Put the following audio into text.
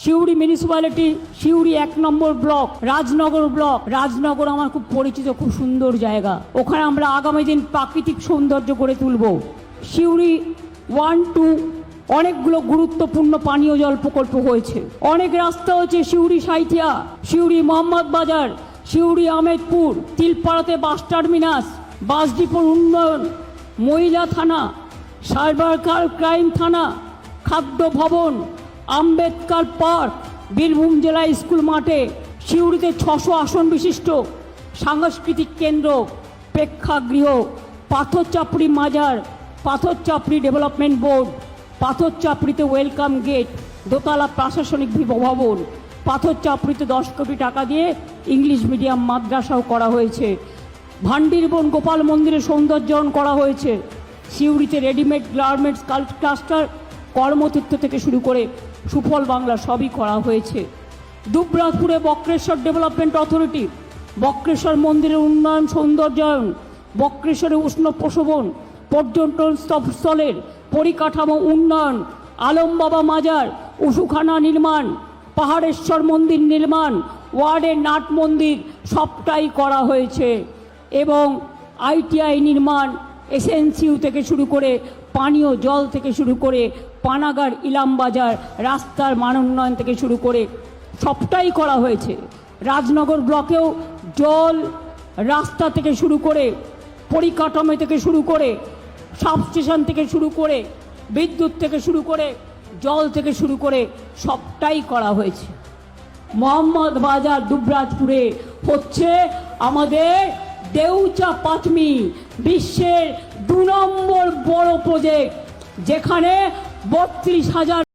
Suri municipality, Suri 1 নম্বর block, Rajnagar block. Rajnagar আমার খুব পরিচিত, খুব সুন্দর জায়গা। ওখানে আমরা আগামী দিন প্রাকৃতিক সৌন্দর্য করে তুলব। সিউড়ি 1, 2 অনেকগুলো গুরুত্বপূর্ণ পানীয় জল প্রকল্প হয়েছে, অনেক রাস্তা হয়েছে। সিউড়ি সাইথিয়া, সিউড়ি মোহাম্মদ বাজার, সিউড়ি আহমেদপুর, তিলপাড়াতে বাস টার্মিনাস, বাস ডিপোর উন্নয়ন, মহিলা থানা, সাইবার ক্রাইম থানা, খাদ্য ভবন, আম্বেদকর পার্ক, বীরভূম জেলা স্কুল মাঠে, সিউড়িতে 600 আসন বিশিষ্ট সাংস্কৃতিক কেন্দ্র, প্রেক্ষাগৃহ, পাথরচাপড়ি মাজার, পাথরচাপড়ি ডেভেলপমেন্ট বোর্ড, পাথরচাপড়িতে ওয়েলকাম গেট, দোতলা প্রশাসনিক ভবন, পাথরচাপড়িতে 10 কোটি টাকা দিয়ে ইংলিশ মিডিয়াম মাদ্রাসাও করা হয়েছে। ভান্ডিরবন গোপাল মন্দিরে সৌন্দর্যায়ন করা হয়েছে। সিউড়িতে রেডিমেড গার্মেন্টস ক্লাস্টার, কর্মতীর্থ থেকে শুরু করে সুফল বাংলা সবই করা হয়েছে। দুবরাজপুরে বক্রেশ্বর ডেভেলপমেন্ট অথরিটি, বক্রেশ্বর মন্দিরের উন্নয়ন সৌন্দর্যায়ন, বক্রেশ্বরে উষ্ণ প্রসবন, পর্যটন স্থলের পরিকাঠামো উন্নয়ন, আলমবাবা মাজার, উসুখানা নির্মাণ, পাহাড়েশ্বর মন্দির নির্মাণ, ওয়ার্ডের নাট মন্দির সবটাই করা হয়েছে। এবং আইটিআই নির্মাণ, এসএনসিউ থেকে শুরু করে পানীয় জল থেকে শুরু করে পানাগার ইলামবাজার রাস্তার মান উন্নয়ন থেকে শুরু করে সবটাই করা হয়েছে। রাজনগর ব্লকেও জল, রাস্তা থেকে শুরু করে পরিকাঠামো থেকে শুরু করে সাবস্টেশন থেকে শুরু করে বিদ্যুৎ থেকে শুরু করে জল থেকে শুরু করে সবটাই করা হয়েছে। মোহাম্মদ বাজার দুবরাজপুরে হচ্ছে আমাদের দেউচা পাঁচমি, বিশ্বের 2 নম্বর বড় প্রজেক্ট, যেখানে 32,000